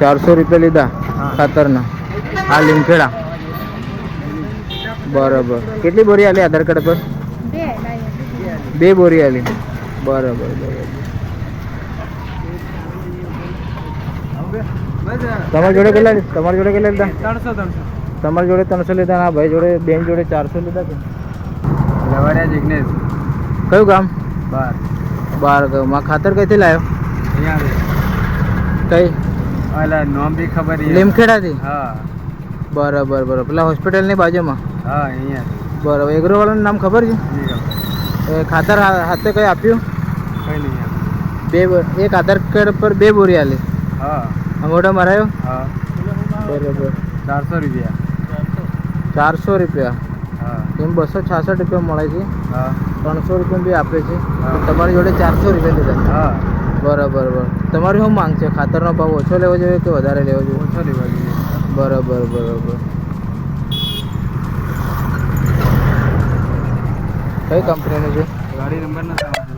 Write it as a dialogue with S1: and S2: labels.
S1: 400 રૂપિયા લીધા ખાતરના. આ લીમખેડા બરાબર. કેટલી બોરી આલી આધાર કાર્ડ પર? 2 બોરી આલી. બરાબર બરાબર. તમારી જોડે કેટલા લીધા? તમારી જોડે 300 લીધા. હા ભાઈ જોડે બેન જોડે 400 લીધા કે
S2: લવાડિયા જિગ્નેશ.
S1: કયું ગામ?
S2: બાર
S1: ગામમાં. ખાતર કઈથી લાવ્યો?
S2: અહીંયા
S1: કઈ
S2: અલા નામ બી ખબર છે.
S1: લીમખેડાથી?
S2: હા
S1: બરાબર બરાબર. પેલા હોસ્પિટલની બાજુમાં?
S2: હા અહીંયા.
S1: બરાબર. એગ્રો વાળાનું નામ ખબર છે? એ ખાતર હાથે કઈ આપ્યું?
S2: કઈ નહીં
S1: એક આધાર કાર્ડ પર 2 બોરી આલી.
S2: હા
S1: અંગોઠો મરાયો?
S2: હા
S1: બરાબર.
S2: 400 રૂપિયા.
S1: 400 રૂપિયા.
S2: હા
S1: એમ 266 રૂપિયા મળે છે.
S2: હા
S1: 300 રૂપિયા બી આપે છે.
S2: હા.
S1: તમારી જોડે 400 રૂપિયા લીધા.
S2: હા
S1: બરાબર બરાબર. તમારી શું માંગ છે? ખાતરનો ભાવ ઓછો લેવો જોઈએ કે વધારે લેવો જોઈએ?
S2: ઓછો લેવા જોઈએ.
S1: બરાબર બરાબર. કઈ કંપનીનું છે?
S2: ગાડી નંબર નથી.